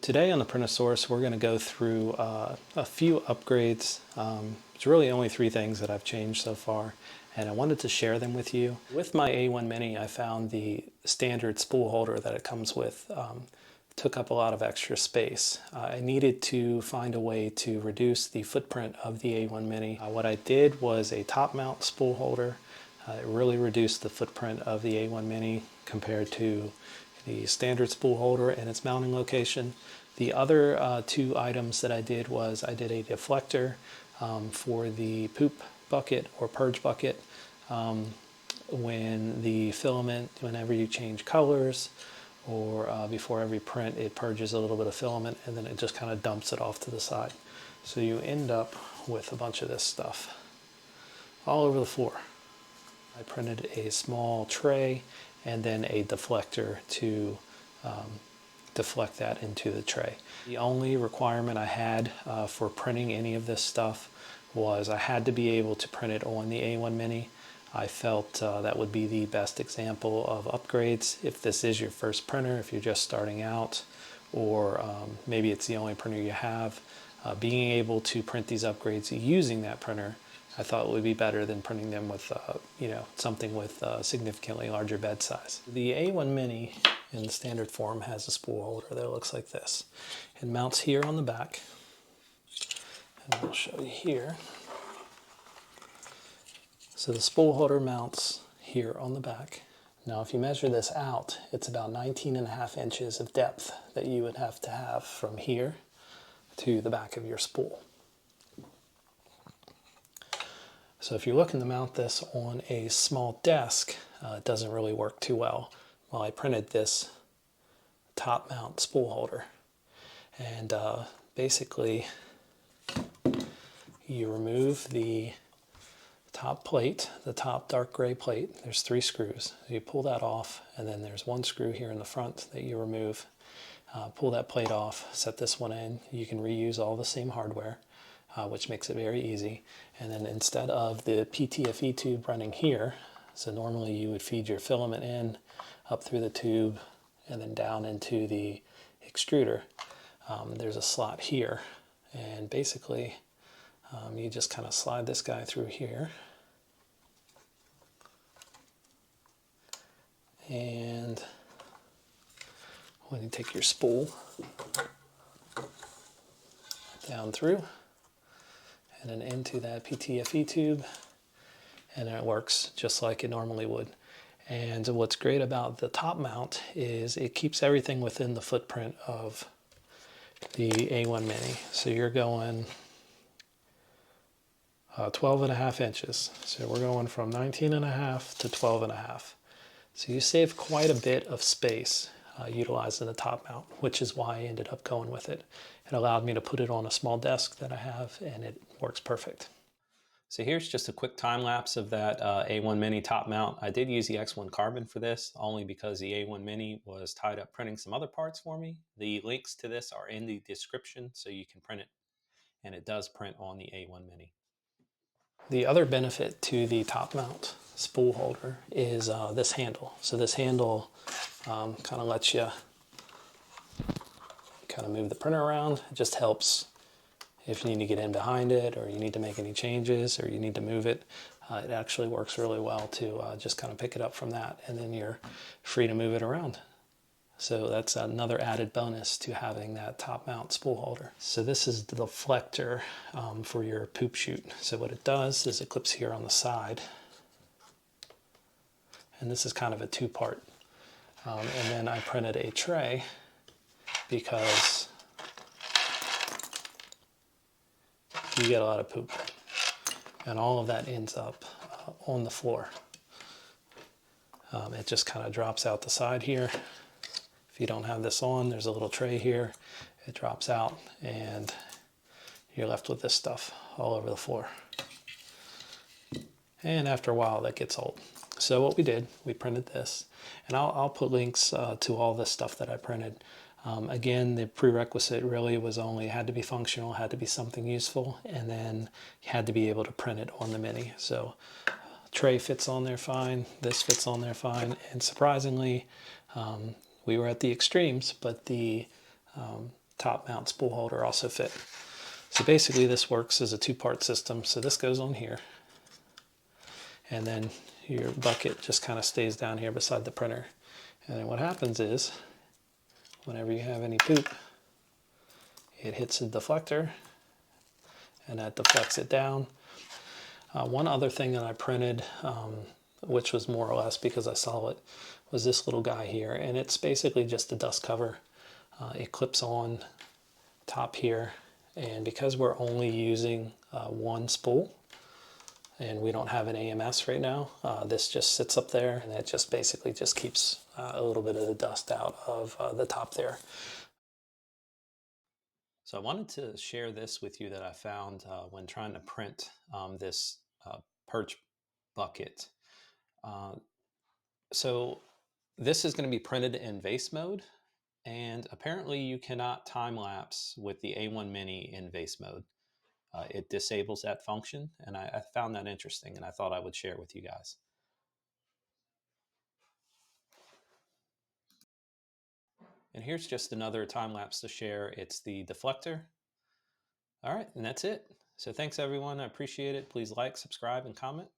Today on the Printosaurus, we're going to go through a few upgrades. It's really only 3 things that I've changed so far, and I wanted to share them with you. With my A1 Mini, I found the standard spool holder that it comes with took up a lot of extra space. I needed to find a way to reduce the footprint of the A1 Mini. What I did was a top mount spool holder. It really reduced the footprint of the A1 Mini compared to the standard spool holder and its mounting location. The other 2 items that I did was I did a deflector for the poop bucket or purge bucket. When the filament, whenever you change colors or before every print, it purges a little bit of filament and then it just kind of dumps it off to the side. So you end up with a bunch of this stuff all over the floor. I printed a small tray and then a deflector to deflect that into the tray. The only requirement I had for printing any of this stuff was I had to be able to print it on the A1 Mini. I felt that would be the best example of upgrades. If this is your first printer, if you're just starting out, or maybe it's the only printer you have, being able to print these upgrades using that printer, I thought it would be better than printing them with something with significantly larger bed size. The A1 Mini in the standard form has a spool holder that looks like this. It mounts here on the back, and I'll show you here. So the spool holder mounts here on the back. Now if you measure this out, it's about 19.5 inches of depth that you would have to have from here to the back of your spool. So if you're looking to mount this on a small desk, it doesn't really work too well. Well, I printed this top mount spool holder, and basically you remove the top plate, the top dark gray plate. There's 3 screws. You pull that off, and then there's 1 screw here in the front that you remove. Pull that plate off, set this one in. You can reuse all the same hardware, which makes it very easy. And then instead of the PTFE tube running here, so normally you would feed your filament in, up through the tube, and then down into the extruder, there's a slot here. And basically, you just kind of slide this guy through here. And when you take your spool down through, and then into that PTFE tube, and it works just like it normally would. And what's great about the top mount is it keeps everything within the footprint of the A1 Mini. So you're going 12.5 inches. So we're going from 19.5 to 12.5. So you save quite a bit of space utilizing the top mount, which is why I ended up going with it. It allowed me to put it on a small desk that I have, and it works perfect. So here's just a quick time lapse of that A1 Mini top mount. I did use the X1 carbon for this, only because the A1 Mini was tied up printing some other parts for me. The links to this are in the description, so you can print it, and it does print on the A1 Mini. The other benefit to the top mount spool holder is this handle. So this handle kind of lets you kind of move the printer around. It just helps if you need to get in behind it, or you need to make any changes, or you need to move it. It actually works really well to just kind of pick it up from that, and then you're free to move it around. So that's another added bonus to having that top mount spool holder. So this is the deflector for your poop chute. So what it does is it clips here on the side, and this is kind of a 2-part. And then I printed a tray because you get a lot of poop, and all of that ends up on the floor. It just kind of drops out the side here. If you don't have this on, there's a little tray here. It drops out, and you're left with this stuff all over the floor. And after a while, that gets old. So what we did, we printed this, and I'll put links to all this stuff that I printed. Again, the prerequisite really was only had to be functional, had to be something useful, and then you had to be able to print it on the Mini. So tray fits on there fine, this fits on there fine, and surprisingly, we were at the extremes, but the top mount spool holder also fit. So basically this works as a two-part system. So this goes on here, and then your bucket just kind of stays down here beside the printer. And then what happens is, whenever you have any poop, it hits the deflector, and that deflects it down. One other thing that I printed, which was more or less because I saw it, was this little guy here, and it's basically just a dust cover. It clips on top here, and because we're only using one spool and we don't have an AMS right now, this just sits up there, and it just basically just keeps a little bit of the dust out of the top there. So I wanted to share this with you that I found when trying to print this Purge Bucket. So this is going to be printed in vase mode, and apparently you cannot time lapse with the A1 Mini in vase mode. It disables that function, and I found that interesting, and I thought I would share with you guys. And here's just another time lapse to share. It's the deflector. All right, and that's it. So thanks everyone, I appreciate it. Please like, subscribe, and comment.